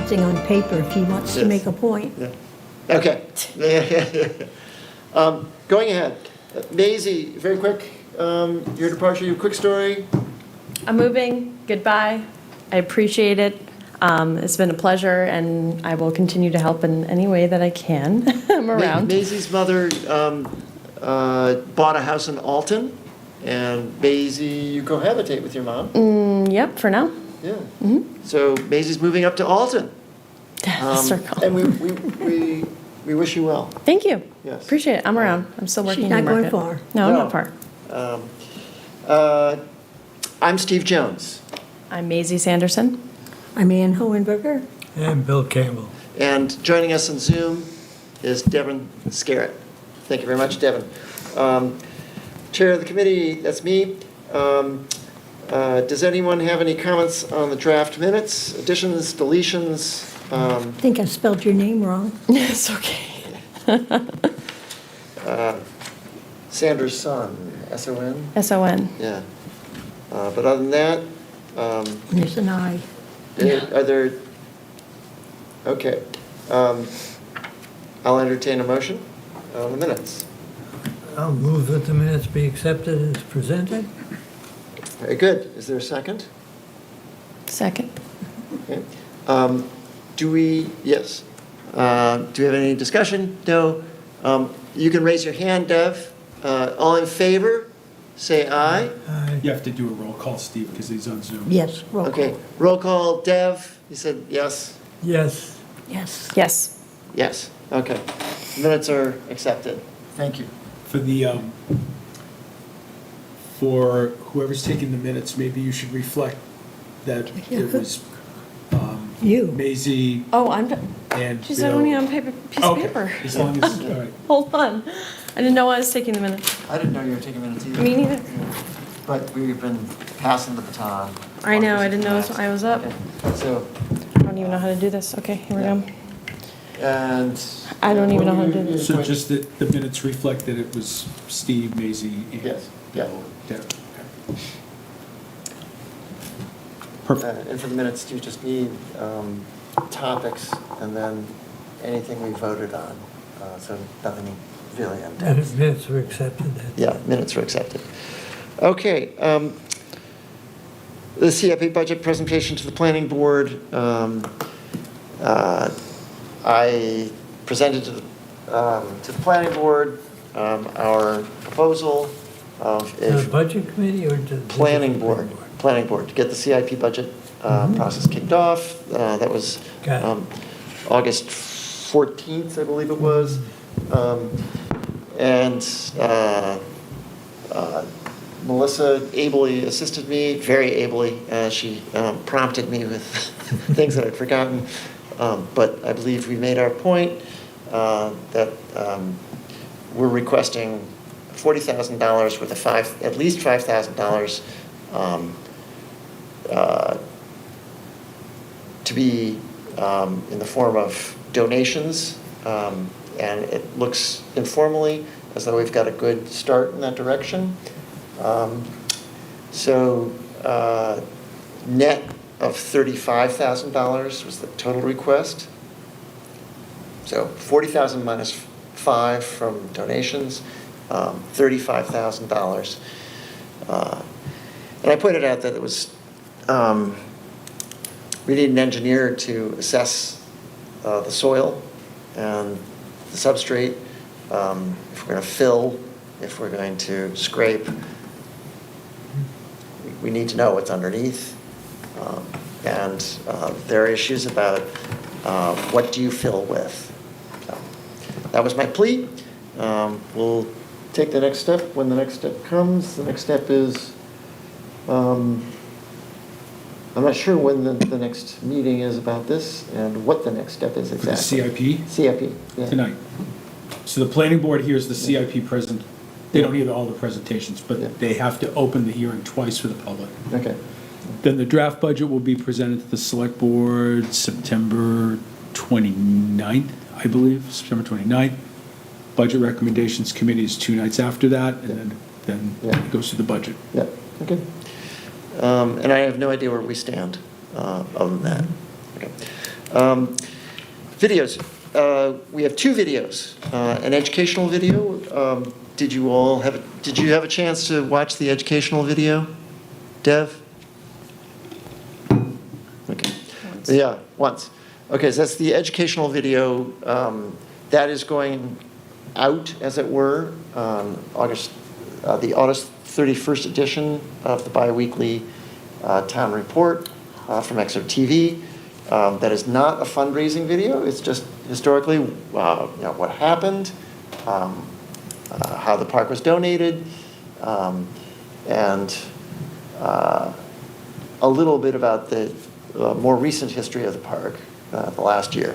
something on paper if he wants to Yes. make a point. Yeah. Okay. Going ahead. Maisie, very quick, your departure, your quick story. I'm moving. Goodbye. I appreciate it. It's been a pleasure, and I will continue to help in any way that I can. I'm around. Maisie's mother bought a house in Alton, and Maisie, you cohabitate with your mom. Yep, for now. Yeah. So Maisie's moving up to Alton. Circle. And we wish you well. Thank you. Yes. Appreciate it. I'm around. I'm still working She's in the not going market. far. No, I'm No. not far. I'm Steve Jones, I'm Maisie Sanderson. I'm Ann Hohenberger. And Bill Campbell. and joining us on Zoom is Devin Scarrett. Thank you very much, Devin. Chair of the committee, that's me. Does anyone have any comments on the draft minutes, additions, deletions? I think I spelled your name wrong. It's okay. Sanders' son, S-O-N? S-O-N. Yeah. But other than that, There's an I. are there, okay. I'll entertain a motion on the minutes. I'll move that the minutes be accepted as presented. Very good. Is there a second? Second. Okay. Do we, yes. Do we have any discussion? No. You can raise your hand, Dev. All in favor, say aye. Aye. You have to do a roll call, Steve, because he's on Zoom. Yes, roll call. Okay, roll call. Dev, you said yes? Yes. Yes. Yes. Yes. Okay. Minutes are accepted. Thank you. For the, for whoever's taking the minutes, maybe you should reflect that it was You. Maisie Oh, I'm, and she's Bill. only on piece of Okay, paper. as long as, all right. Hold on. I didn't know I was taking the minutes. I didn't know you were taking minutes either. Me neither. But we've been passing the baton. I know, I didn't know I was up. Okay. So, I don't even know how to do this. Okay, here we go. and. I don't even know how to do this. So just that the minutes reflect that it was Steve, Maisie, and Yes, yeah. Bill. Derek. Okay. Perfect. And for the minutes, you just need topics and then anything we voted on. So nothing really in depth. Minutes were accepted. Yeah, minutes are accepted. Okay. The CIP budget presentation to the planning board. I presented to the planning board our proposal of To the if budget committee or to the? planning board to get the CIP budget process kicked off. That was Got it. August 14th, I believe it was. And Melissa ably assisted me, very ably. She prompted me with things that I'd forgotten. But I believe we made our point that we're requesting $40,000 worth of at least $5,000 to be in the form of donations. And it looks informally as though we've got a good start in that direction. So net of $35,000 was the total request. So 40,000 minus 5 from donations, $35,000. And I pointed out that it was, we need an engineer to assess the soil and the substrate, if we're going to fill, if we're going to scrape. We need to know what's underneath. And there are issues about what do you fill with. So that was my plea. We'll take the next step when the next step comes. The next step is, I'm not sure when the next meeting is about this and what the next step is For the exactly. CIP? CIP, yeah. Tonight. So the planning board hears the CIP present, they don't hear all the presentations, Yeah. but they have to open the hearing twice for the public. Okay. Then the draft budget will be presented to the select board September 29th, I believe, September 29th. Budget recommendations committee is 2 nights after that, and then Yeah. it goes to the budget. Yeah, okay. And I have no idea where we stand, other than that. Okay. Videos. We have 2 videos. An educational video. Did you have a chance to watch the educational video, Dev? Okay. Yeah, once. Okay, so that's the educational video. That is going out, as it were, on the August 31st edition of the biweekly town report from Exeter TV. That is not a fundraising video. It's just historically, what happened, how the park was donated, and a little bit about the more recent history of the park, the last year.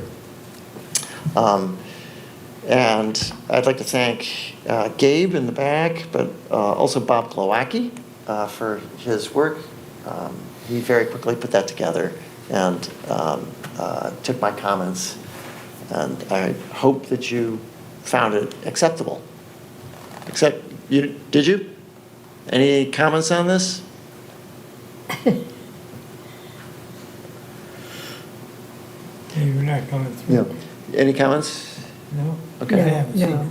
And I'd like to thank Gabe in the back, but also Bob Glowacki for his work. He very quickly put that together and took my comments, and I hope that you found it acceptable. Did you? Any comments on this? Yeah, you're not coming through. Any comments? No? Okay. I haven't seen No. it.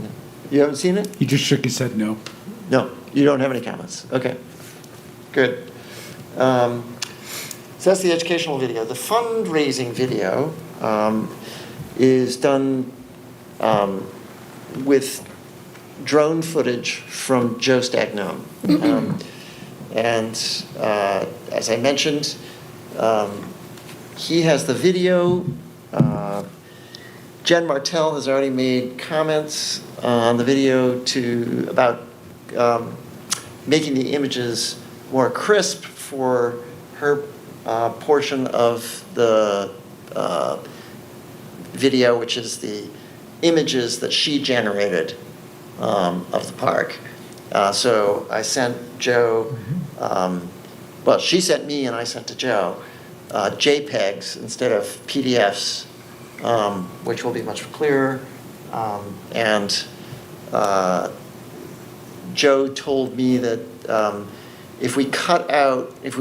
You haven't seen it? He just shook his head no. No, you don't have any comments. Okay, good. So that's the educational video. The fundraising video is done with drone footage from Joe Stagnone. And as I mentioned, he has the video. Jen Martell has already made comments on the video about making the images more crisp for her portion of the video, which is the images that she generated of the park. So I sent Joe, well, she sent me and I sent to Joe JPEGs instead of PDFs, which will be much clearer. And Joe told me that if we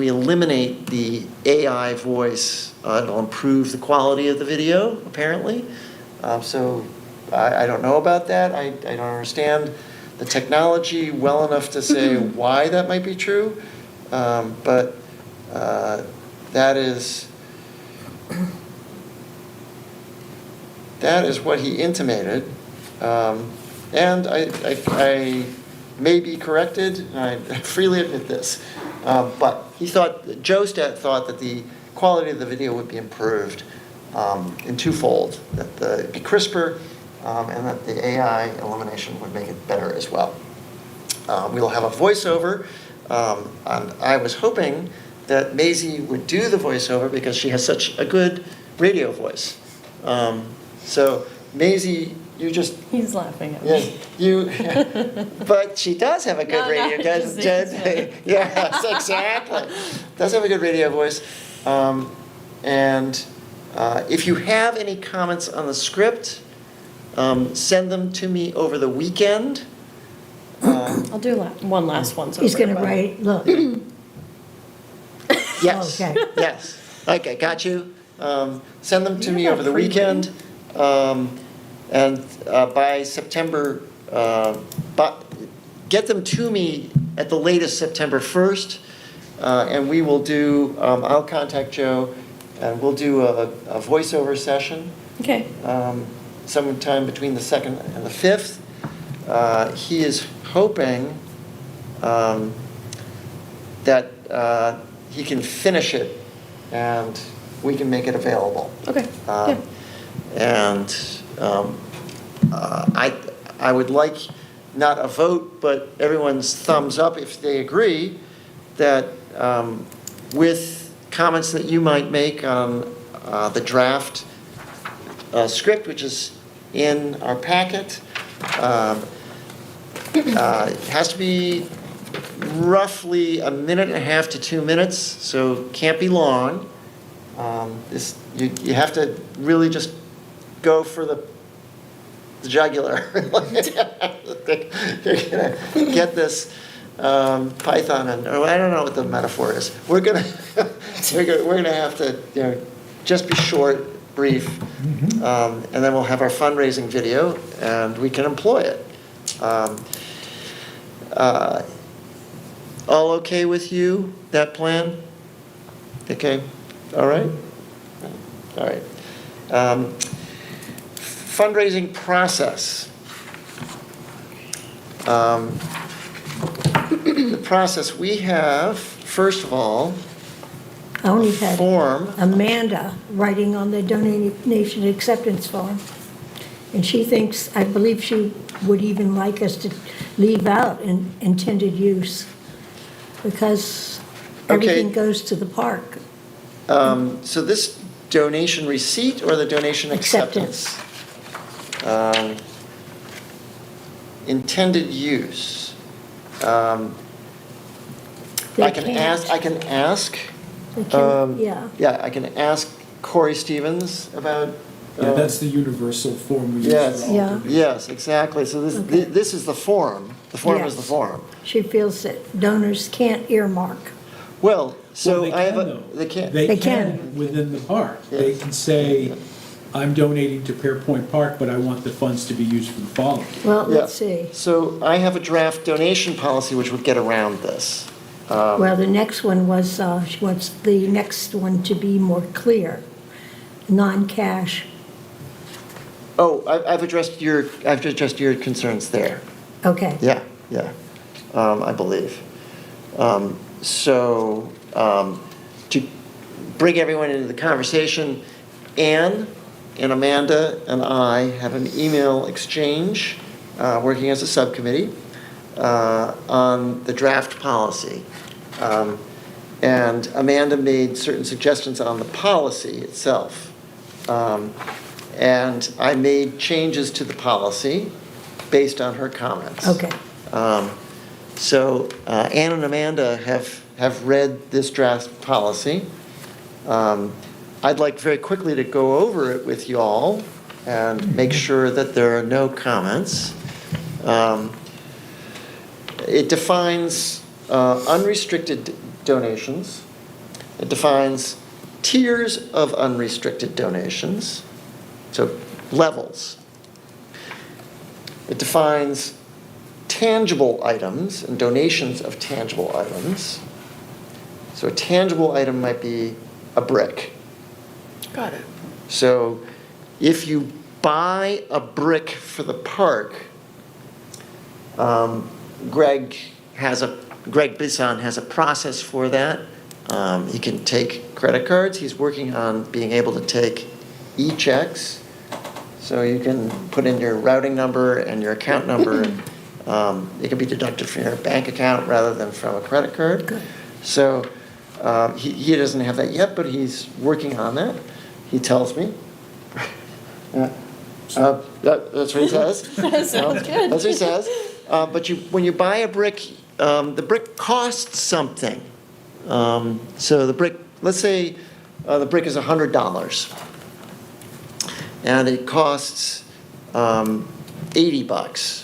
eliminate the AI voice, it'll improve the quality of the video, apparently. So I don't know about that. I don't understand the technology well enough to say why that might be true. But that is what he intimated. And I may be corrected, and I freely admit this. But Joe thought that the quality of the video would be improved in twofold, that it'd be crisper, and that the AI elimination would make it better as well. We'll have a voiceover, and I was hoping that Maisie would do the voiceover because she has such a good radio voice. So Maisie, you just... He's laughing at me. But she does have a good radio voice. Yes, exactly. Does have a good radio voice. And if you have any comments on the script, send them to me over the weekend. I'll do one last one. He's going to write, look. Yes. Okay. Yes. Okay, got you. Send them to me over the weekend. And by September, get them to me at the latest September 1st. And we will do, I'll contact Joe, and we'll do a voiceover session. Okay. Sometime between the 2nd and the 5th. He is hoping that he can finish it and we can make it available. Okay. Yeah. And I would like not a vote, but everyone's thumbs up if they agree that with comments that you might make on the draft script, which is in our packet, it has to be roughly 1.5 to 2 minutes, so can't be long. You have to really just go for the jugular. You're gonna get this python, and I don't know what the metaphor is. We're gonna have to, just be short brief, and then we'll have our fundraising video, and we can employ it. All okay with you, that plan? Okay, all right? All right. Fundraising process. The process, we have, first of all, I only had form. Amanda writing on the donation acceptance form. And she thinks, I believe she would even like us to leave out intended use because everything Okay. goes to the park. So this donation receipt or the donation acceptance? Intended use. They I can ask, They can- Yeah. yeah, I can ask Corey Stevens about. Yeah, that's the universal form we use. Yes, for all Yeah. donations. yes, exactly. So Okay. this is the form. The form is the Yes. form. She feels that donors can't earmark. Well, so Well, they I have can, a, though. they can't. They They can. can within the park. They Yes. can say, I'm donating to Pairpoint Park, but I want the funds to be used for the following. Well, Yeah. let's see. So I have a draft donation policy which would get around this. Well, the next one was, she wants the next one to be more clear, non-cash. Oh, I've addressed your concerns there. Okay. Yeah, yeah, I believe. To bring everyone into the conversation, Anne and Amanda and I have an email exchange, working as a subcommittee, on the draft policy. And Amanda made certain suggestions on the policy itself. And I made changes to the policy based on her comments. Okay. So Anne and Amanda have read this draft policy. I'd like very quickly to go over it with you all and make sure that there are no comments. It defines unrestricted donations. It defines tiers of unrestricted donations, so levels. It defines tangible items and donations of tangible items. So a tangible item might be a brick. Got it. So if you buy a brick for the park, Greg Bisson has a process for that. He can take credit cards. He's working on being able to take e-checks. So you can put in your routing number and your account number, and it can be deducted from your bank account rather than from a credit card. Good. So he doesn't have that yet, but he's working on that. He tells me. That's what he says. Sounds good. That's what he says. But when you buy a brick, the brick costs something. So the brick, let's say the brick is $100. And it costs $80.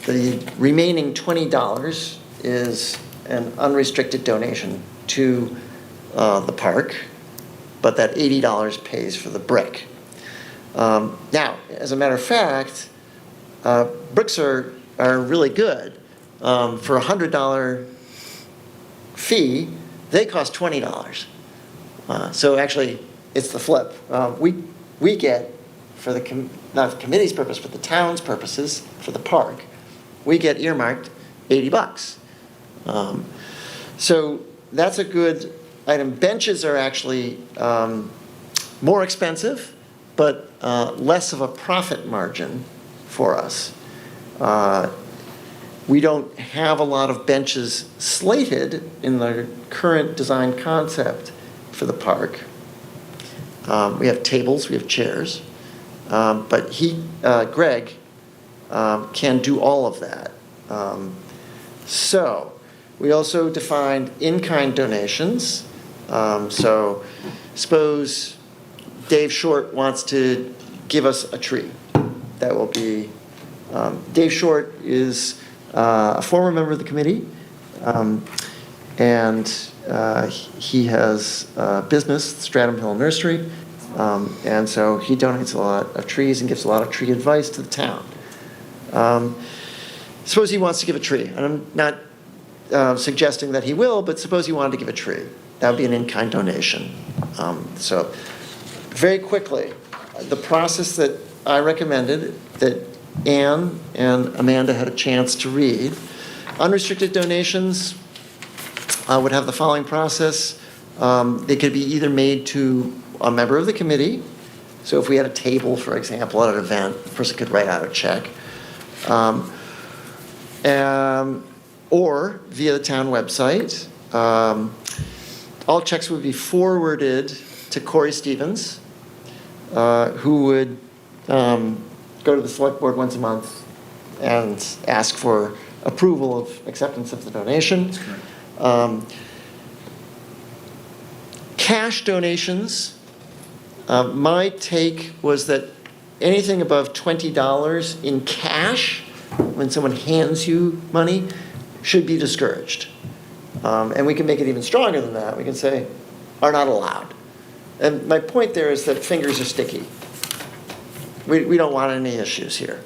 The remaining $20 is an unrestricted donation to the park, but that $80 pays for the brick. Now, as a matter of fact, bricks are really good. For a $100 fee, they cost $20. So actually, it's the flip. We get, for not the committee's purpose, but the town's purposes, for the park, we get earmarked $80. So that's a good item. Benches are actually more expensive, but less of a profit margin for us. We don't have a lot of benches slated in the current design concept for the park. We have tables, we have chairs, but Greg, can do all of that. So we also defined in-kind donations. So suppose Dave Short wants to give us a tree. That will be, Dave Short is a former member of the committee, and he has a business, Stratham Hill Nursery, And so he donates a lot of trees and gives a lot of tree advice to the town. Suppose he wants to give a tree, and I'm not suggesting that he will, but suppose he wanted to give a tree. That would be an in-kind donation. So very quickly, the process that I recommended, that Anne and Amanda had a chance to read, unrestricted donations would have the following process. They could be either made to a member of the committee. So if we had a table, for example, at an event, the person could write out a check. Or via the town website. All checks would be forwarded to Corey Stevens, who would go to the select board once a month and ask for approval of acceptance of the donation. Cash donations, my take was that anything above $20 in cash, when someone hands you money, should be discouraged. And we can make it even stronger than that. We can say, are not allowed. And my point there is that fingers are sticky. We don't want any issues here.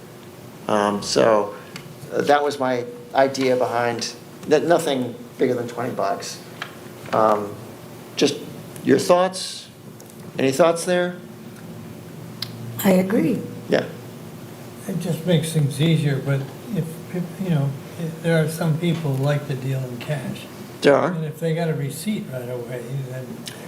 So that was my idea behind that. Nothing bigger than $20. Just your thoughts? Any thoughts there? I agree. Yeah. It just makes things easier, but if, there are some people who like to deal in cash. There are. And if they got a receipt right away,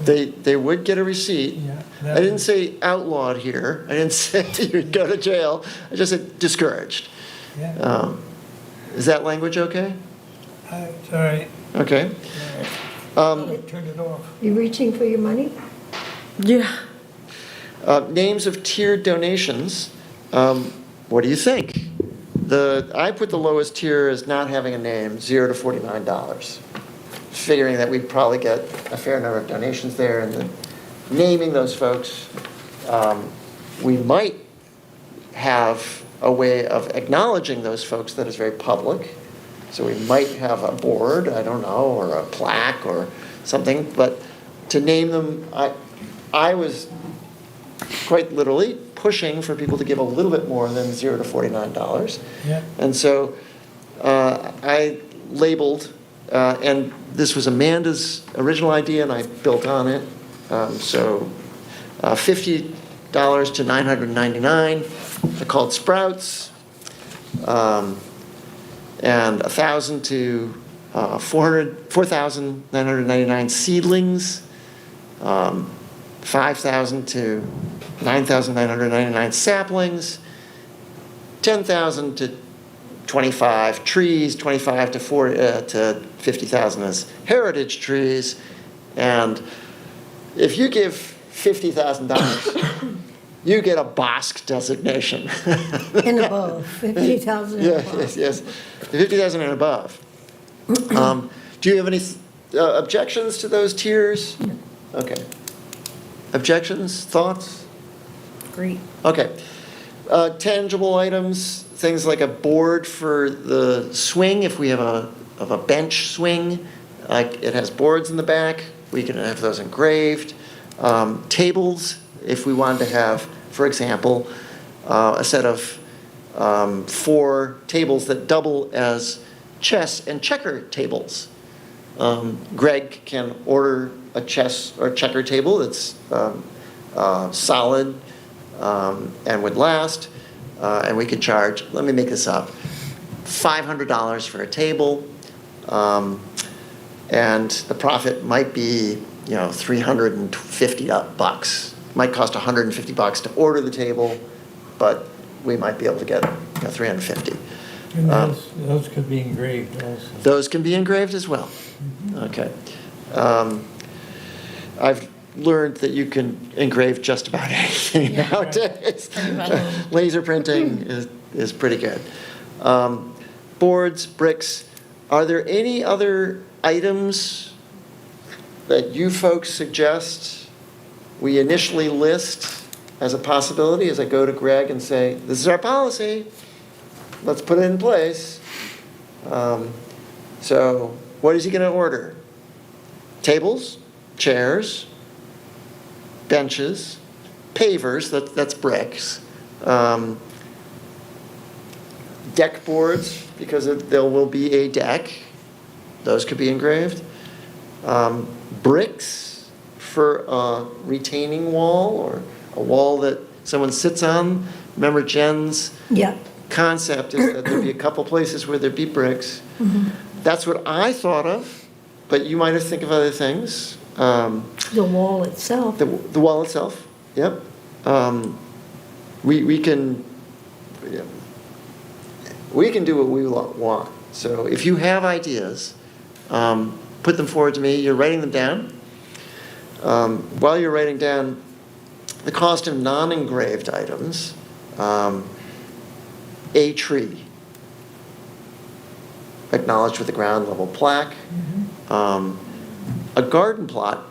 then. They would get a receipt. Yeah. I didn't say outlawed here. I didn't say you'd go to jail. I just said discouraged. Yeah. Is that language okay? It's all right. Okay. Turn it off. You reaching for your money? Yeah. Names of tiered donations. What do you think? I put the lowest tier as not having a name, $0 to $49. Figuring that we'd probably get a fair number of donations there, and then naming those folks. We might have a way of acknowledging those folks that is very public. So we might have a board, I don't know, or a plaque or something. But to name them, I was quite literally pushing for people to give a little bit more than $0 to $49. Yeah. And so I labeled, and this was Amanda's original idea, and I built on it. So $50 to $999. They're called sprouts. And 1,000 to 4,999 seedlings. 5,000 to 9,999 saplings, 10,000 to 25 trees, 25 to 50,000 as heritage trees. And if you give $50,000, you get a BOSC designation. And above, 50,000 and above. Yes, 50,000 and above. Do you have any objections to those tiers? Okay. Objections, thoughts? Great. Okay. Tangible items, things like a board for the swing, if we have a bench swing, like it has boards in the back, we can have those engraved. Tables, if we wanted to have, for example, a set of 4 tables that double as chess and checker tables. Greg can order a chess or checker table that's solid and would last, and we could charge, let me make this up, $500 for a table, and the profit might be, $350. Might cost $150 to order the table, but we might be able to get $350. And those could be engraved also. Those can be engraved as well. Okay. I've learned that you can engrave just about anything nowadays. Laser printing is pretty good. Boards, bricks. Are there any other items that you folks suggest we initially list as a possibility as I go to Greg and say, this is our policy, let's put it in place? So what is he going to order? Tables, chairs, benches, pavers, that's bricks. Deck boards, because there will be a deck, those could be engraved. Bricks for a retaining wall or a wall that someone sits on. Remember Jen's Yeah. concept is that there'd be a couple places where there'd be bricks. That's what I thought of, but you might have think of other things. The wall itself. The wall itself, yep. We can do what we want. So if you have ideas, put them forward to me. You're writing them down. While you're writing down the cost of non-engraved items, a tree, acknowledged with a ground level plaque. A garden plot,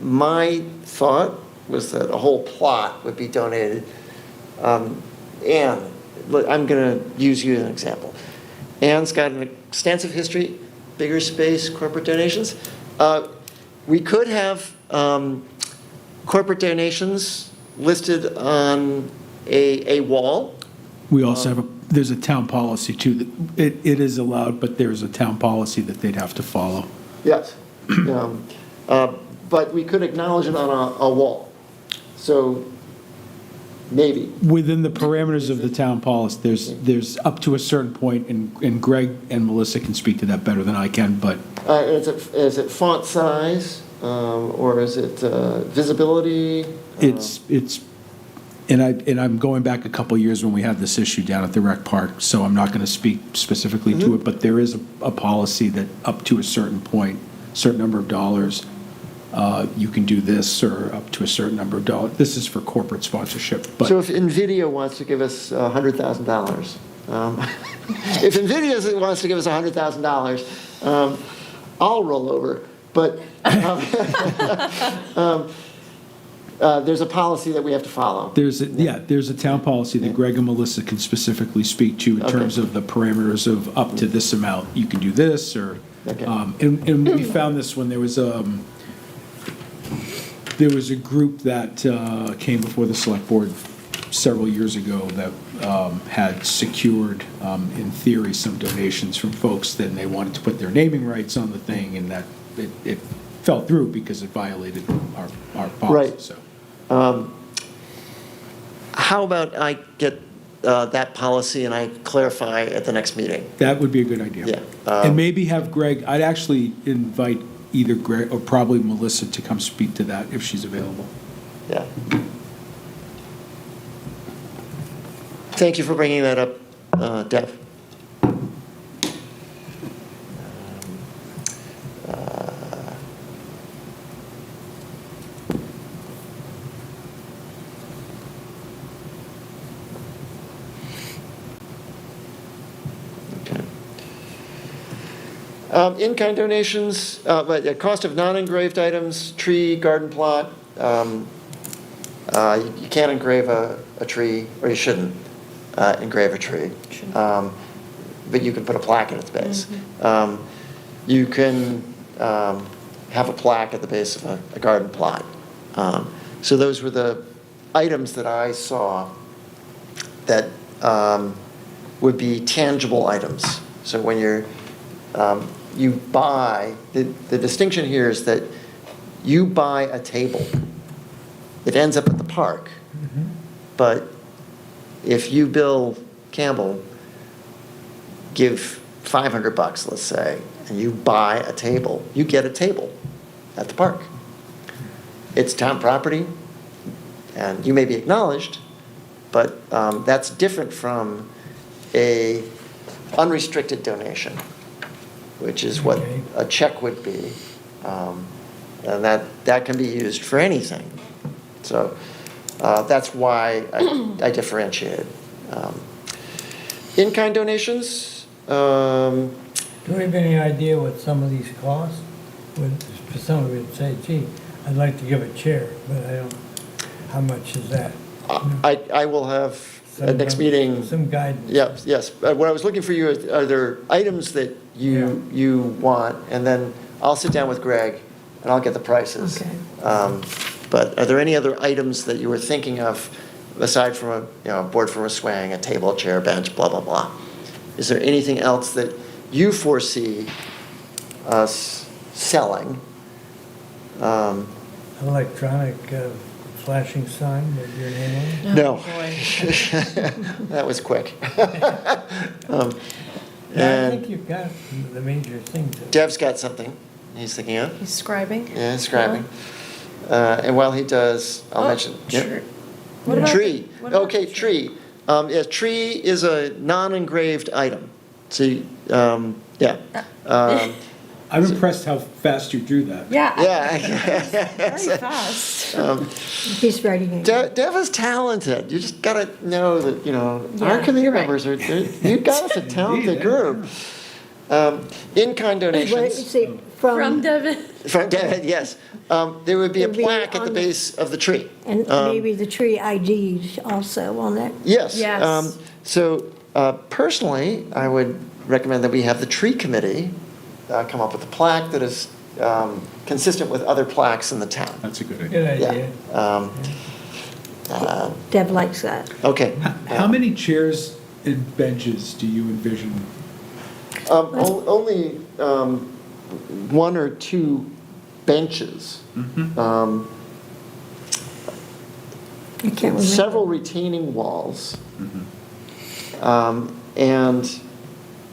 my thought was that a whole plot would be donated. Anne, look, I'm going to use you as an example. Anne's got an extensive history, bigger space, corporate donations. We could have corporate donations listed on a wall. We also have there's a town policy too, that it is allowed, but there's a town policy that they'd have to follow. Yes. But we could acknowledge it on a wall. So maybe. Within the parameters of the town policy, there's up to a certain point, and Greg and Melissa can speak to that better than I can, but Is it font size, or is it visibility? and I'm going back a couple of years when we had this issue down at the rec park, so I'm not going to speak specifically to it, but there is a policy that up to a certain point, certain number of dollars, you can do this, or up to a certain number of dollars. This is for corporate sponsorship, but. So if NVIDIA wants to give us $100,000, if NVIDIA wants to give us $100,000, I'll roll over. But there's a policy that we have to follow. There's a town policy that Greg and Melissa can specifically speak to in terms of the parameters of up to this amount, you can do this, or, Okay. and we found this when there was a group that came before the select board several years ago that had secured, in theory, some donations from folks. Then they wanted to put their naming rights on the thing, and that it fell through because it violated our policy. Right. So. How about I get that policy and I clarify at the next meeting? That would be a good idea. Yeah. And maybe have Greg, I'd actually invite either Greg or probably Melissa to come speak to that if she's available. Yeah. Thank you for bringing that up, Deb. In-kind donations, but the cost of non-engraved items, tree, garden plot. You can't engrave a tree, or you shouldn't engrave a tree. But you can put a plaque in its base. You can have a plaque at the base of a garden plot. So those were the items that I saw that would be tangible items. So when you buy, the distinction here is that you buy a table. It ends up at the park. But if you, Bill Campbell, give $500, let's say, and you buy a table, you get a table at the park. It's town property, and you may be acknowledged, but that's different from a unrestricted donation, which is what a check would be. And that can be used for anything. So that's why I differentiated. In-kind donations. Do we have any idea what some of these cost? For somebody would say, gee, I'd like to give a chair, but I don't, how much is that? I will have at next meeting. Some guidance. Yes. What I was looking for you are there items that you want, and then I'll sit down with Greg and I'll get the prices. Okay. But are there any other items that you were thinking of, aside from a board from a swing, a table, chair, bench, blah, blah, blah? Is there anything else that you foresee us selling? Electronic flashing sign with your name on it? No. boy. That was quick. Yeah, I And think you've got the major things. Dev's got something he's thinking of. He's scribing? Yeah, scribing. And while he does, I'll Oh, mention. Yep. sure. What about Tree. the- what about Okay, the tree. Yeah, tree is a non-engraved item. See, yeah. I'm impressed how fast you drew that. Yeah. Yeah. Very fast. He's writing it. Dev is talented. You just gotta know that, our Yeah, committee you're right. members you got us a talented Indeed, group. In-kind Wait, donations. see, From Devin. From Dev, yes. There would be a It would be plaque at the on the- base of the tree. and maybe the tree ID also on that. Yes. Yes. So personally, I would recommend that we have the tree committee come up with a plaque that is consistent with other plaques in the town. That's a good idea. Good Yeah. idea. Deb likes that. Okay. How many chairs and benches do you envision? Only one or two benches. I can't remember. Several retaining walls. And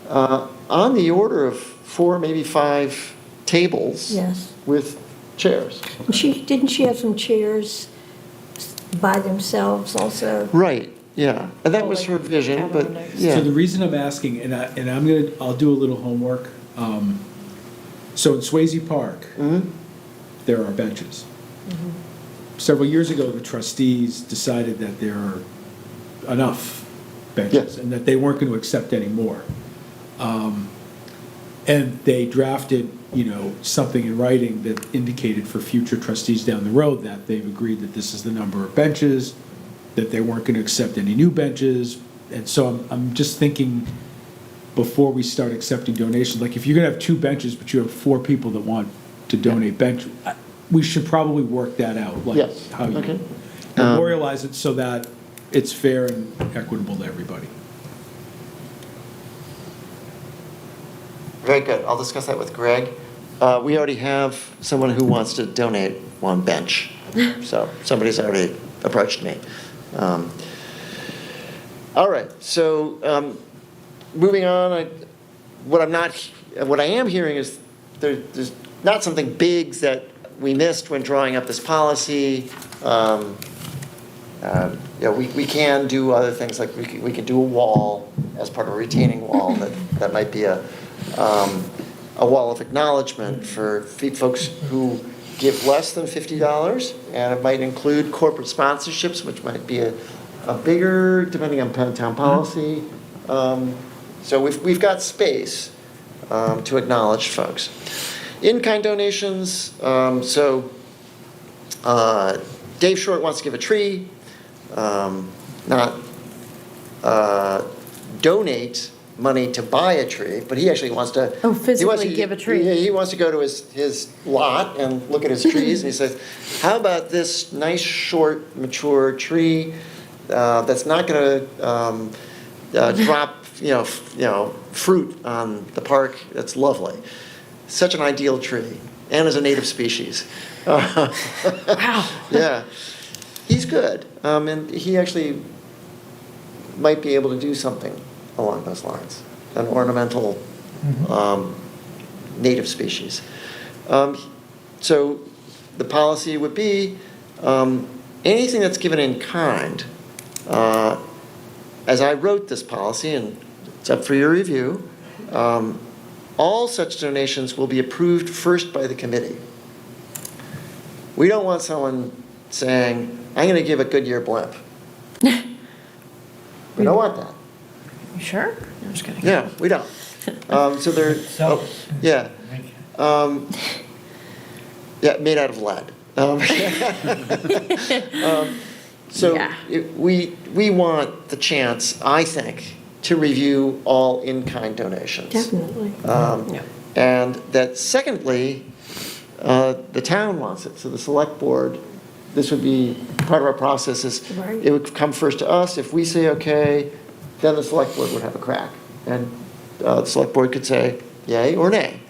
on the order of 4, maybe 5 tables. Yes. With chairs. And didn't she have some chairs by themselves also? Right, yeah. And that Oh, was like her vision, have but, them next. yeah. So the reason I'm asking, I'll do a little homework. So in Swayze Park, there are benches. Several years ago, the trustees decided that there are enough benches Yeah. and that they weren't going to accept any more. And they drafted, something in writing that indicated for future trustees down the road that they've agreed that this is the number of benches, that they weren't going to accept any new benches. And so I'm just thinking, before we start accepting donations, like if you're going to have 2 benches, but you have 4 people that want to donate bench, we should probably work that out, like Yes, how you okay. memorialize it so that it's fair and equitable to everybody. Very good. I'll discuss that with Greg. We already have someone who wants to donate 1 bench. So somebody's already approached me. All right, so moving on, what I am hearing is there's not something big that we missed when drawing up this policy. We can do other things, like we could do a wall as part of a retaining wall. That might be a wall of acknowledgement for folks who give less than $50, and it might include corporate sponsorships, which might be a bigger, depending on town policy. So we've got space to acknowledge folks. In-kind donations, Dave Short wants to give a tree, not donate money to buy a tree, but he actually wants to. Oh, physically he wants to, give a tree. Yeah, he wants to go to his lot and look at his trees, and he says, how about this nice, short, mature tree that's not going to drop, fruit on the park? That's lovely. Such an ideal tree, and as a native species. Wow. Yeah, he's good, and he actually might be able to do something along those lines, an ornamental native species. So the policy would be anything that's given in kind. As I wrote this policy, and it's up for your review, all such donations will be approved first by the committee. We don't want someone saying, I'm going to give a Goodyear blimp. We don't want that. You sure? I'm just kidding. Yeah, we don't. So they're, yeah. Yeah, made out of lead. So Yeah. we want the chance, I think, to review all in-kind donations. Definitely. Yeah. And that secondly, the town wants it, so the select board this would be part of our process is, Right. it would come first to us. If we say okay, then the select board would have a crack. And the select board could say yay or nay.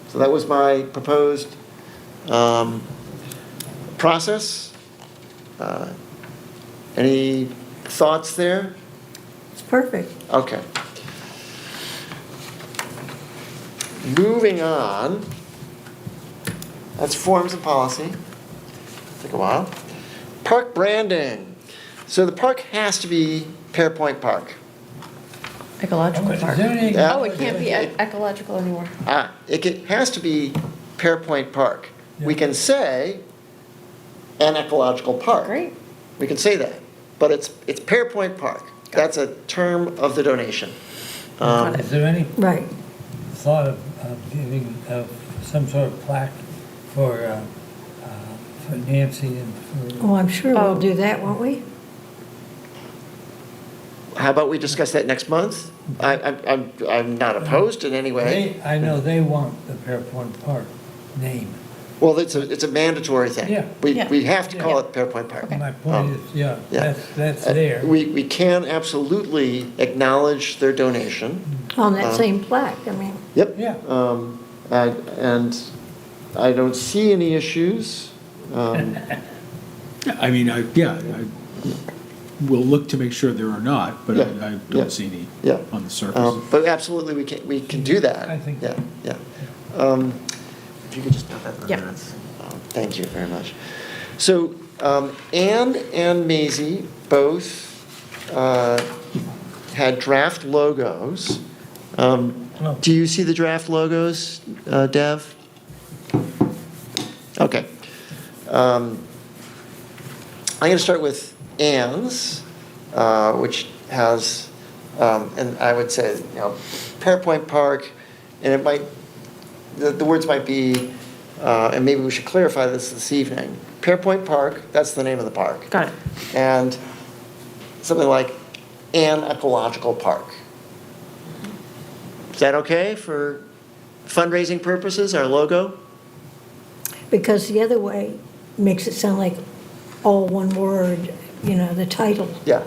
So that was my proposed process. Any thoughts there? It's perfect. Okay. Moving on. That's forms and policy. Take a while. Park branding. So the park has to be Pairpoint Park. Ecological Is park. there any- Yeah. Oh, it can't be ecological anymore. Has to be Pairpoint Park. We Yeah. can say an ecological park. Great. We can say that, but it's Pairpoint Park. That's a term of the donation. Got it. Is there any Right. thought of giving some sort of plaque for Nancy and for? Oh, I'm sure we'll Oh. do that, won't we? How about we discuss that next month? I'm not opposed in any way. I know they want the Pairpoint Park name. Well, it's a mandatory thing. Yeah. Yeah. We have to call Yeah. it Pairpoint Park. My point is, yeah, yeah. that's there. We can absolutely acknowledge their donation. On that same plaque, I mean. Yep. Yeah. And I don't see any issues. I mean, we'll look to make sure there are not, but Yeah, I yeah, don't see any yeah. on the surface. But absolutely, we can do that. I think- Yeah, yeah. If you could just put that in the Yeah. minutes. Thank you very much. So Anne and Maisie both had draft logos. Do you see the draft logos, Dev? Okay. I'm going to start with Anne's, which has, and I would say, Pairpoint Park, and it might, the words might be, and maybe we should clarify this evening. Pairpoint Park, that's the name of the park. Got it. And something like an ecological park. Is that okay for fundraising purposes, our logo? Because the other way makes it sound like all one word, the title. Yeah,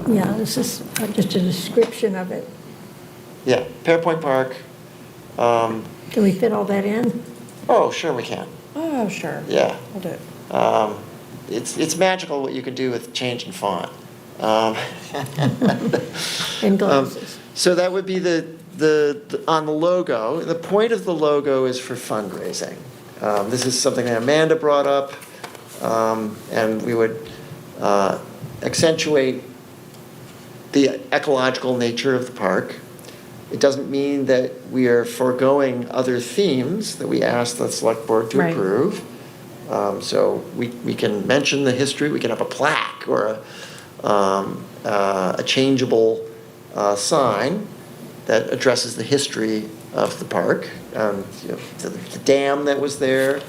Yeah, this is just a description of it. yeah, Pairpoint Park. Can we fit all that in? Oh, sure we can, Oh, sure. yeah. I'll do it. It's magical what you can do with change in font. And glasses. So that would be the on the logo. The point of the logo is for fundraising. This is something that Amanda brought up, and we would accentuate the ecological nature of the park. It doesn't mean that we are foregoing other themes that we asked the select board to Right. approve. So we can mention the history, we can have a plaque or a changeable sign that addresses the history of the park, the dam that was there,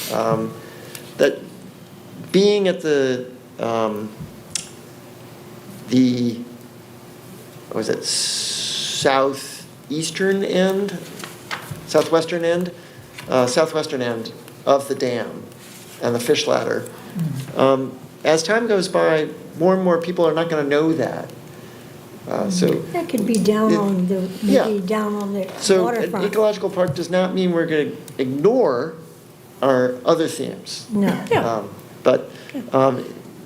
that being at the what was it, southwestern end of the dam and the fish ladder. As time goes by, more and more people are not going to know that. So That could be down on the, Yeah. maybe down on the So an waterfront. ecological park does not mean we're going to ignore our other themes. No. Yeah. But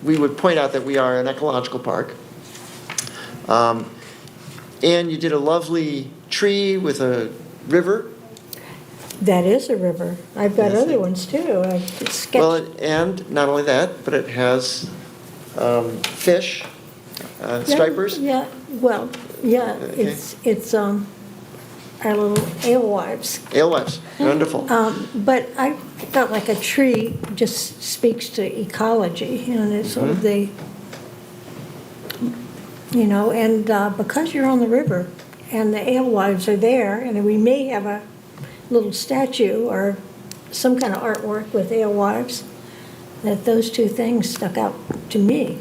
we would point out that we are an ecological park. And you did a lovely tree with a river. That is a river. I've got Yes, other it- ones too. I sketched. Well, and not only that, but it has fish, stripers. Yeah, well, yeah, Okay. it's our little alewives. Alewives, wonderful. But I felt like a tree just speaks to ecology, and it's sort of the, and because you're on the river and the alewives are there, and we may have a little statue or some kind of artwork with alewives, that those two things stuck out to me.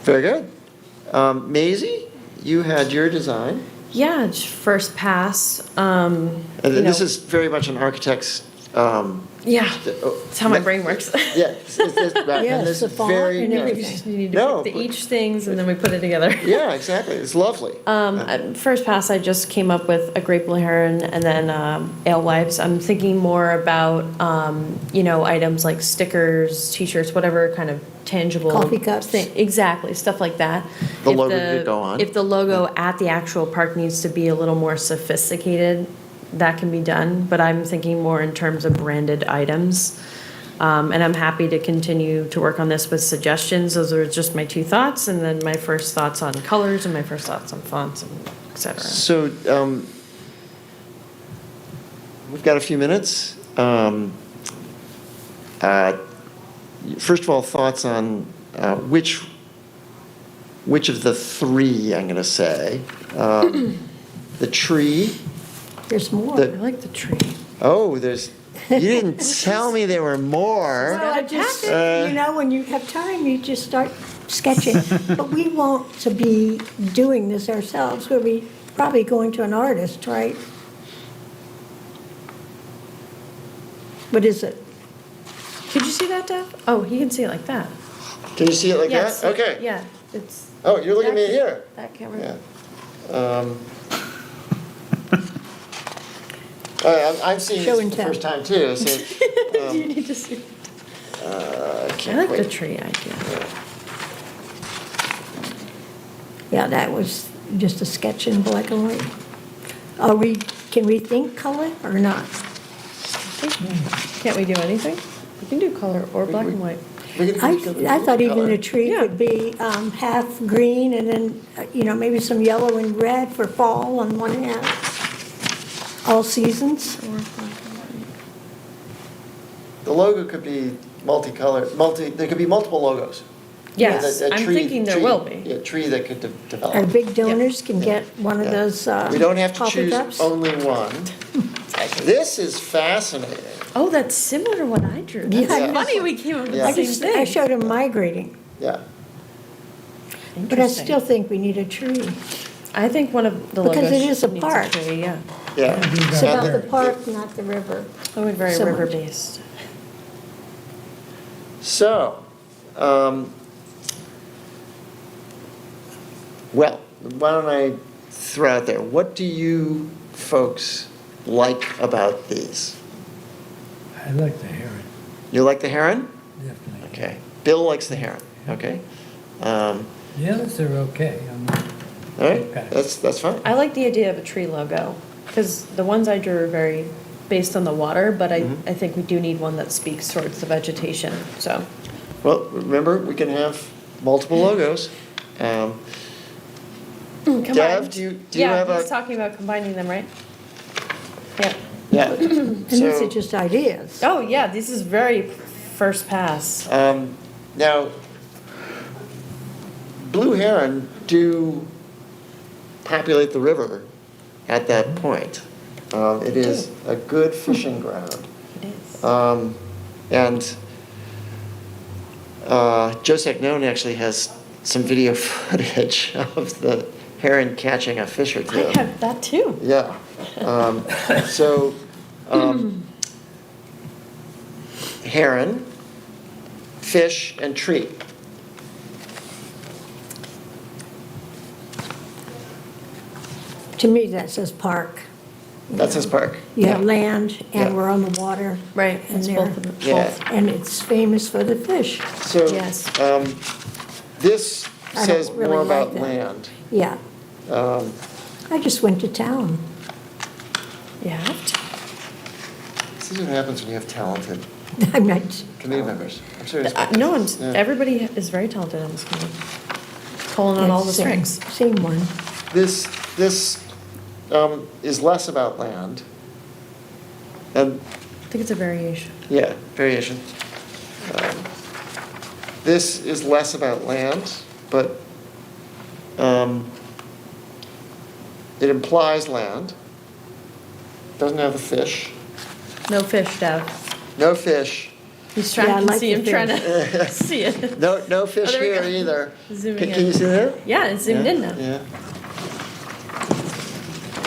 Very good. Maisie, you had your design. Yeah, it's first pass. And this is very much an architect's Yeah, oh, that's how my brain works. Yeah. Right, Yes, and this the is font very and You nice. everything. just need to No, pick the but- each things and then we put it together. Yeah, exactly. It's lovely. First pass, I just came up with a grape heron and then alewives. I'm thinking more about, items like stickers, T-shirts, whatever kind of tangible. Coffee cups. thing. Exactly, stuff like that. The If logo could go on. If the logo at the actual park needs to be a little more sophisticated, that can be done. But I'm thinking more in terms of branded items. And I'm happy to continue to work on this with suggestions. Those are just my two thoughts, and then my first thoughts on colors and my first thoughts on fonts and et cetera. So, we've got a few minutes. First of all, thoughts on which of the three, I'm going to say. The tree. There's more. The- I like the tree. Oh, you didn't tell me there were more. Well, I just, Uh, when you have time, you just start sketching. But we want to be doing this ourselves. We'll be probably going to an artist, right? What is it? Could you see that, Deb? Oh, he can see it like that. Can you see it like Yes. that? Okay. Yeah, it's. Oh, you're looking at me that- here. That camera. Yeah. I'm seeing Show this and for the tell. first time too, so. You need to see. I I can't like the wait. tree idea. Yeah, that was just a sketch in black and white. Can we think color or not? Can't we do anything? We can do color or black and white. We can- I thought even the tree Yeah. could be half green and then, maybe some yellow and red for fall on one half. All seasons. The logo could be multicolored, there could be multiple logos. Yes, A I'm tree- thinking there tree- will be. Yeah, tree that could Our develop. big donors can get one of Yeah. those We don't have to coffee choose cups. only one. This is fascinating. Oh, that's similar to what I drew. Yeah, That's I funny know. we came up with Yeah. the same I thing. showed him migrating, Yeah. but I Interesting. still think we need a tree. I think one of the logos. Because it is a needs park. tree, yeah. Yeah. It's And about the there- park, not the river. Oh, we're very So much. river-based. So, well, why don't I throw out there, what do you folks like about these? I like the heron, You like the heron? definitely. Okay. Bill likes the heron, okay? All The others are okay. right, Okay. that's fine. I like the idea of a tree logo, because the ones I drew are very based on the water, but I think we do need one that speaks towards the vegetation, so. Well, remember, we can have multiple logos. Combined. Dev, do you have Yeah, a? he's talking about combining them, right? Yeah. Yeah. And these are So, just ideas. Oh, yeah, this is very first pass. now, blue heron do populate the river at that point. It is a good fishing ground. It is. And Joe Sagnone actually has some video footage of the heron catching a fish or two. I have that too. Yeah. So, heron, fish, and tree. To me, that says park. That's his park. You have land Yeah. and we're on the water. Right, And it's there. both of them. Yeah. And it's famous for the fish. So, Yes. this I don't says really more like about that. land. Yeah, Um, I just went to town. You have to. This is what happens when you have talented I'm not, committee members. I'm serious. No one's, Yeah. everybody is very talented on this committee. Pulling on all the same- strings. Same one. This is less about land. And, I think it's a variation. yeah, variation. This is less about land, but it implies land. Doesn't have the fish. No fish, Dev. No fish. He's Yeah, I trying to like see the him trying to see it. No fish Oh, there we here go. either. Zooming Can you in. see that? Yeah, it's zoomed in now. Yeah.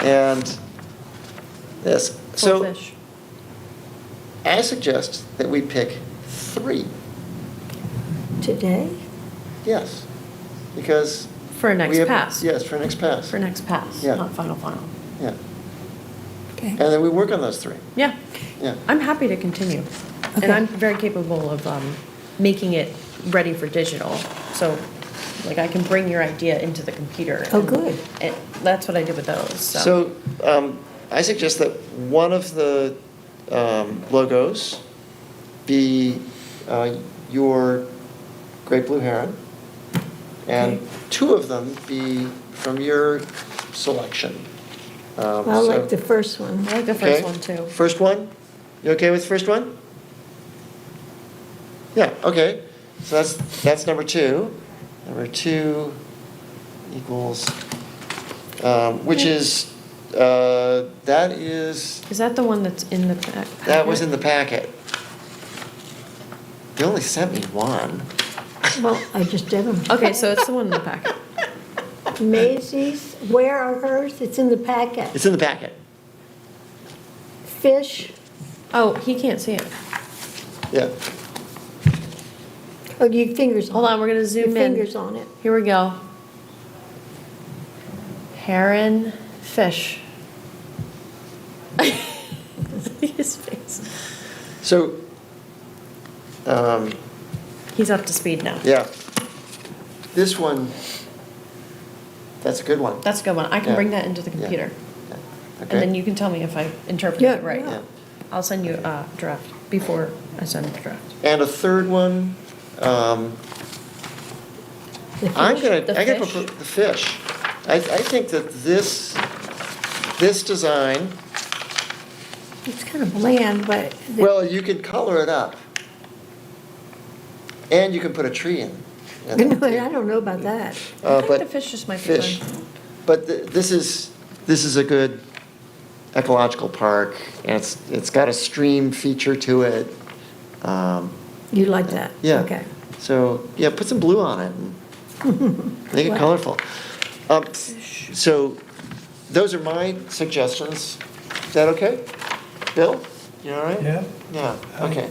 And this. Full So fish. I suggest that we pick 3. Today? Yes, because. For a we next have- pass. Yes, for next pass. For next pass, Yeah. not final. Yeah, Okay. and then we work on those 3. Yeah, Yeah. I'm happy to continue. And Okay. I'm very capable of making it ready for digital. So, like, I can bring your idea into the computer. Oh, and- good. And that's what I did with those, so. So I suggest that one of the logos be your great blue heron, and Okay. 2 of them be from your selection. Well, I like the first one. I like the Okay. first one too. First one? You okay with the first one? Yeah, okay. So that's number 2. Number 2 equals, which is, that is, Is that the one that's in the back? that was in the packet. They only sent me 1. Well, I just did them. Okay, so it's the one in the packet. Maisie's, where are hers? It's in the packet. It's in the packet. Fish, Oh, he can't see it. Yeah. oh, your fingers on it. Hold on, we're gonna Your zoom in. fingers on it. Here we go. Heron, fish. His face. So, He's up to speed now. yeah. This one, that's a good one. That's a good one. I can Yeah. bring that into the Yeah. computer. Yeah. And then Okay. you can tell me if I interpreted Yeah, it right. yeah. I'll send you a draft before I send the draft. And a third one, The I'm fish. gonna, The I gotta fish? put the fish. I think that this design, It's kind of bland, but. well, you could color it up. And you can put a tree in. I don't know about that. I think But the fish just might be fish. fun. But this is a good ecological park, and it's got a stream feature to it. You like that? Yeah. Okay. So, yeah, put some blue on it and make it Wow. colorful. So those are my suggestions. Is that okay? Bill, you all right? Yeah? Yeah, okay.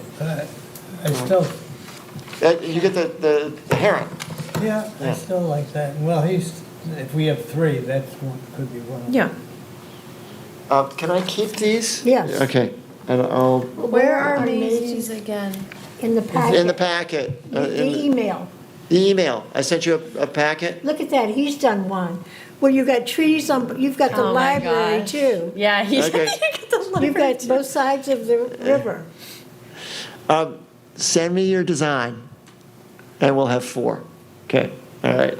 I still, You get the heron. yeah, Yeah. I still like that. Well, if we have 3, that's one, could be one. of them. Yeah. Can I keep these? Yes. Okay, and I'll, Where are Maisie's again? In the packet. in the packet. The email. The email. I sent you a packet. Look at that, he's done one. Well, you got trees on, you've got the Oh my library gosh. too. Yeah, he's Okay. got the You've library got too. both sides of the river. Send me your design, and we'll have 4. Okay, all right.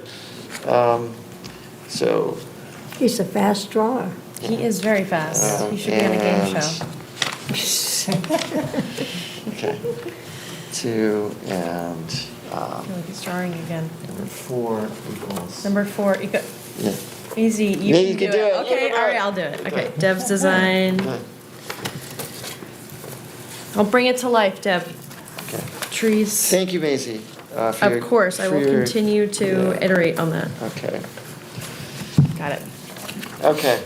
So, He's a fast drawer. He is very fast. He should be on a game and- show. okay. 2 and I feel like he's drawing again. number 4 equals. Number 4, you got, Yeah. easy, you Yeah, can do it. Okay, all right, I'll do it. Okay, Deb's design. Okay. I'll bring it to life, Deb. Okay. Trees. Thank you, Maisie. For Of your- course, I for will your- continue to yeah. iterate on that. Okay. Got it. Okay.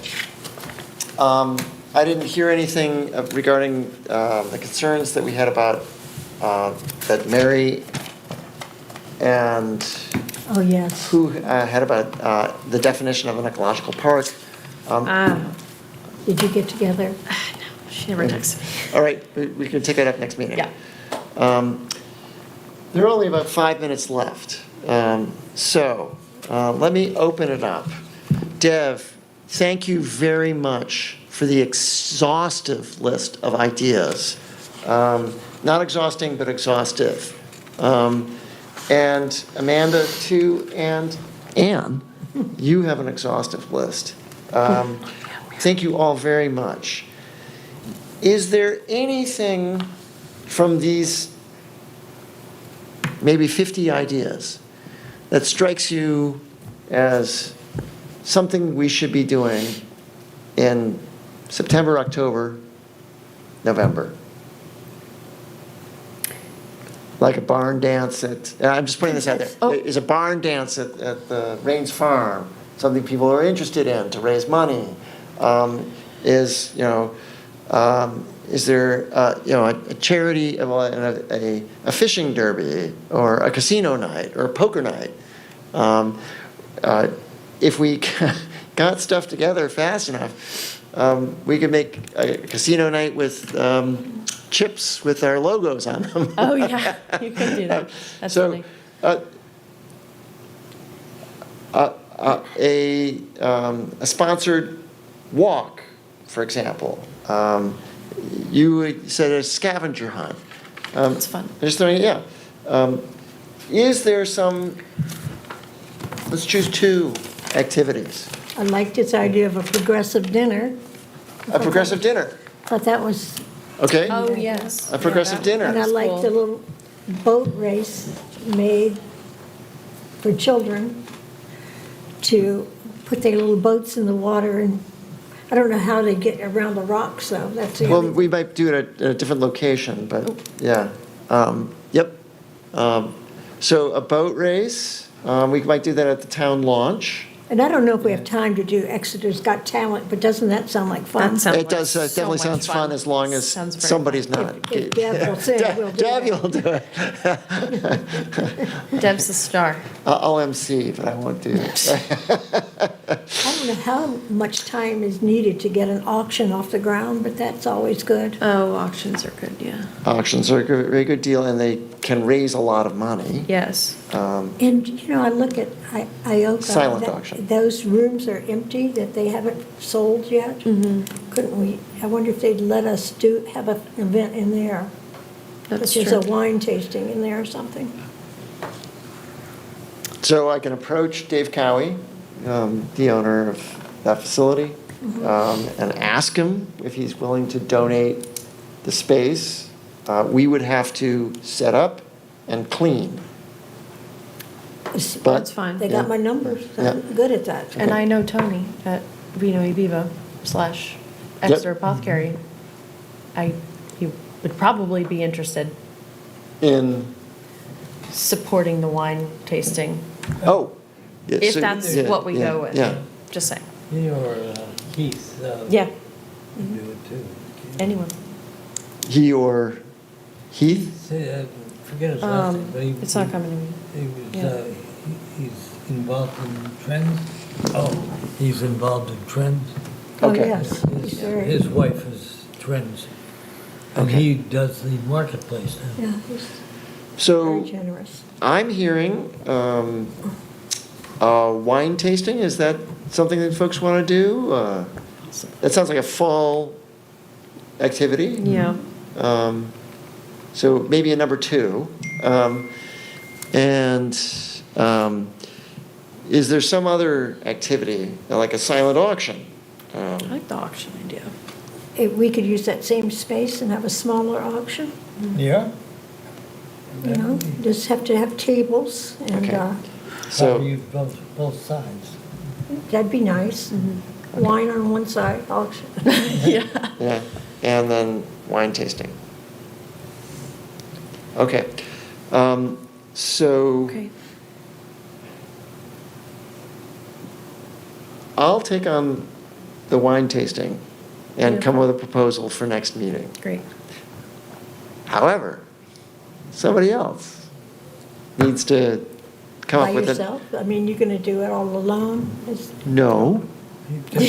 I didn't hear anything regarding the concerns that we had about, that Mary and Oh, yes. who had about the definition of an ecological park. Did you get together? She never texts me. All right, we can take that up next meeting. Yeah. There are only about 5 minutes left. So let me open it up. Dev, thank you very much for the exhaustive list of ideas. Not exhausting, but exhaustive. And Amanda, too, and Anne, you have an exhaustive list. Thank you all very much. Is there anything from these maybe 50 ideas that strikes you as something we should be doing in September, October, November? Like a barn dance at, I'm just putting this out there. Oh. Is a barn dance at the Rains Farm something people are interested in to raise money? Is, is there, a charity, a fishing derby, or a casino night, or a poker night? If we got stuff together fast enough, we could make a casino night with chips with our logos on them. Oh, yeah, you could do that. That's So, funny. a sponsored walk, for example. You said a scavenger hunt. That's fun. Just throwing, yeah. Is there some, let's choose two activities. I liked this idea of a progressive dinner. A progressive dinner, Thought that was, okay? Oh, yes. A progressive dinner. and I liked the little boat race made for children to put their little boats in the water, and I don't know how they get around the rocks, though. That's the Well, other. we might do it at a different location, but, yeah. Yep. So a boat race, we might do that at the town launch. And I don't know if we have time to do Exeter's Got Talent, but doesn't that sound like fun? That sounds It does, like so definitely much sounds fun as long as Sounds very somebody's fun. not. If Deb will say we'll do Debbie that. will do it. Deb's the star. I'll MC, but I won't do it. I don't know how much time is needed to get an auction off the ground, but that's always good. Oh, auctions are good, yeah. Auctions are a very good deal, and they can raise a lot of money. Yes. And, I look at Ioka. Silent that- auction. Those rooms are empty, that they haven't sold yet. Couldn't we, I wonder if they'd let us have an event in there. That's Such as a true. wine tasting in there or something. So I can approach Dave Cowie, the owner of that facility, and ask him if he's willing to donate the space. We would have to set up and clean. It's- But- That's fine. They got my numbers, I'm good at that. And I know Tony at Vino y Viva / Exeter Apothecary. He would probably be interested In, supporting the wine tasting, oh. yeah, if so- that's yeah, what we yeah, go with. Yeah. Just saying. He or Keith. Yeah, Do it too. anyone. He or Heath? Say, forget his last name, but he. It's not coming to me. He was, Yeah. he's involved in trends. Oh, he's involved in trends. Oh, Okay. yes, he's very, His wife is trends. And Okay. he does the marketplace now. yeah, he's So very generous. I'm hearing wine tasting. Is that something that folks want to do? That sounds like a fall activity. Yeah. So maybe a number two. And is there some other activity, like a silent auction? I like the auction idea. If we could use that same space and have a smaller auction, Yeah? just have to have tables, and Okay. Probably So, use both sides. that'd be nice. Wine on one side, auction. yeah, and then wine tasting. Okay. So Okay. I'll take on the wine tasting and come Beautiful. with a proposal for next meeting. Great. However, somebody else needs to come By up with yourself? I mean, you're gonna do it all alone? No. You'll get-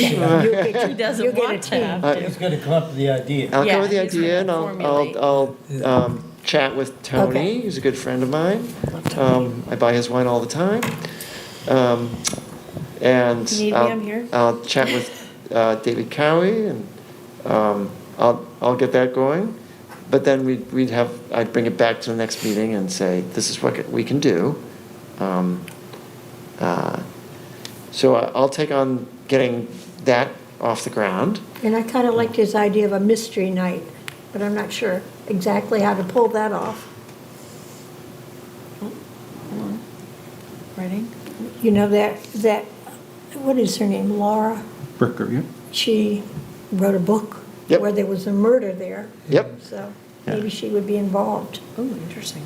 He doesn't you'll get a want to team. have He's to. gonna come up with the idea. I'll Yeah, come with the he's gonna idea and formulate. I'll chat with Tony, Okay. who's a good friend of mine. Love Tony. I buy his wine all the time. And If you need me, I'm here. I'll chat with David Cowie and I'll get that going. But then I'd bring it back to the next meeting and say, this is what we can do. So I'll take on getting that off the ground. And I kind of liked his idea of a mystery night, but I'm not sure exactly how to pull that off. Writing? That, what is her name, Laura? Bricker, yeah. She wrote a book Yep. where there was a murder there, Yep. so Yeah. maybe she would be involved. Oh, interesting.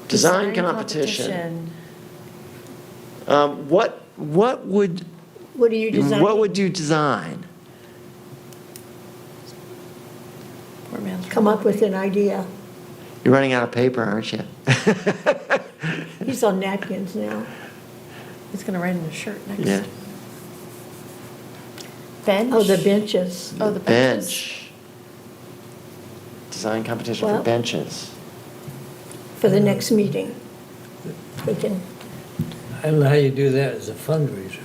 Design competition. What would What are you designing? What would you design? Poor man's Come up with an idea. You're running out of paper, aren't you? He's on napkins now. He's gonna write in his shirt next. Yeah. Bench? Oh, the benches. Oh, the benches. Bench. Design competition Well- for benches. For the next meeting. We can, I don't know how you do that as a fundraiser.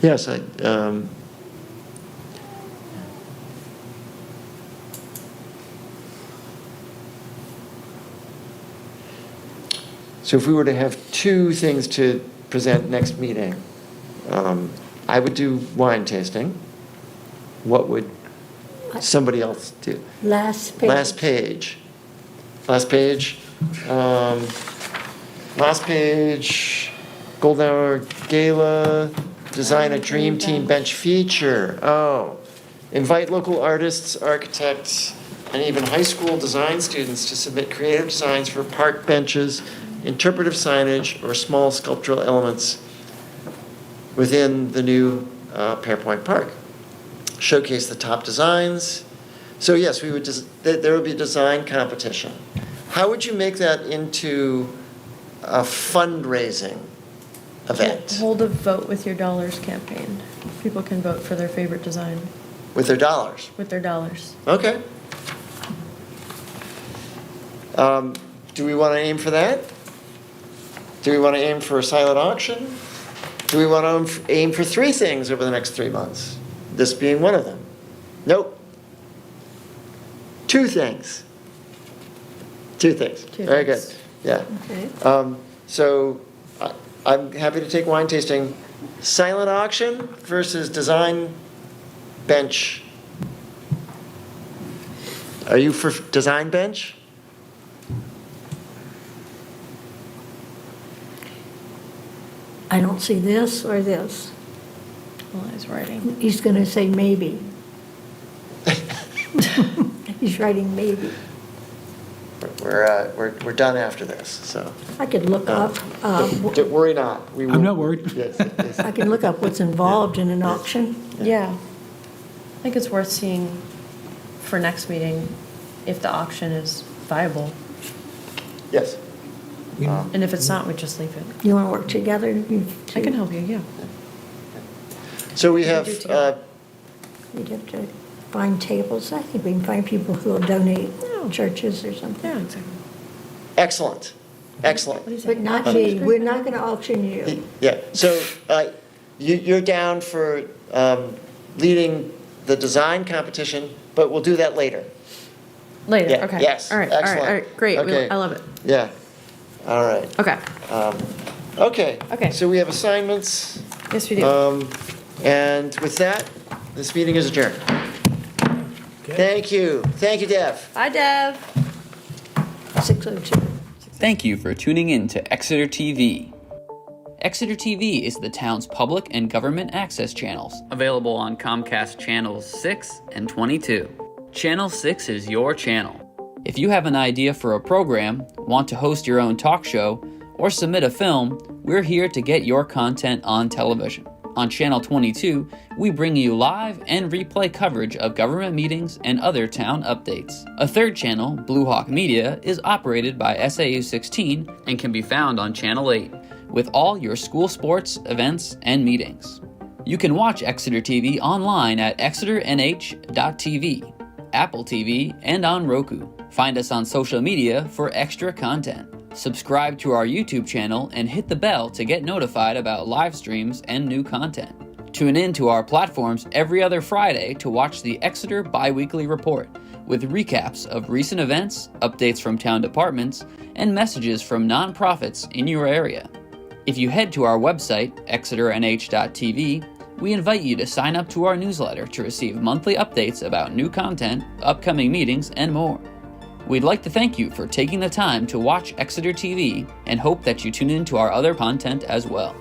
Yes, so if we were to have two things to present next meeting, I would do wine tasting. What would somebody else do? last page. Last page. Last page. Last page. Golden Hour Gala. Design a dream team bench feature. Oh. Invite local artists, architects, and even high school design students to submit creative designs for park benches, interpretive signage, or small sculptural elements within the new Pairpoint Park. Showcase the top designs. So yes, we would there would be a design competition. How would you make that into a fundraising event Hold a vote with your dollars campaign. People can vote for their favorite design with their dollars? with their dollars. Okay. Do we want to aim for that? Do we want to aim for a silent auction? Do we want to aim for three things over the next 3 months? This being one of them. Nope. Two things. Two things. Two Very things. good. Yeah. Okay. So I'm happy to take wine tasting. Silent auction versus design bench. Are you for design bench? I don't see this or this. While I was writing. He's going to say maybe. He's writing maybe. We're done after this, so. I could look up, Don't worry not. We will- I'm not worried. Yes, yes. I can look up what's involved in an auction. Yeah. I think it's worth seeing for next meeting if the auction is viable. Yes. And if it's not, we just leave it. You want to work together? I can help you, yeah. So we can have, do it together. You'd have to find tables. I think we can find people who will donate, churches or something. Yeah, exactly. excellent, excellent. What do you But say? not me. We're not going to auction you. Yeah, so you're down for leading the design competition, but we'll do that later. Later, Yeah, okay. yes, All right, all right, excellent. all right, great. Okay. I love it. Yeah, all right. Okay, Okay. Okay. So we have assignments, yes, we do. and with that, this meeting is adjourned. Thank you, Dev. Bye, Dev. 6:02. Thank you for tuning in to Exeter TV. Exeter TV is the town's public and government access channels, available on Comcast Channels 6 and 22. Channel 6 is your channel. If you have an idea for a program, want to host your own talk show, or submit a film, we're here to get your content on television. On Channel 22, we bring you live and replay coverage of government meetings and other town updates. A third channel, Blue Hawk Media, is operated by SAU 16 and can be found on Channel 8, with all your school sports, events, and meetings. You can watch Exeter TV online at exeternh.tv, Apple TV, and on Roku. Find us on social media for extra content. Subscribe to our YouTube channel and hit the bell to get notified about live streams and new content. Tune in to our platforms every other Friday to watch the Exeter Bi-Weekly Report, with recaps of recent events, updates from town departments, and messages from nonprofits in your area. If you head to our website, exeternh.tv, we invite you to sign up to our newsletter to receive monthly updates about new content, upcoming meetings, and more. We'd like to thank you for taking the time to watch Exeter TV and hope that you tune in to our other content as well.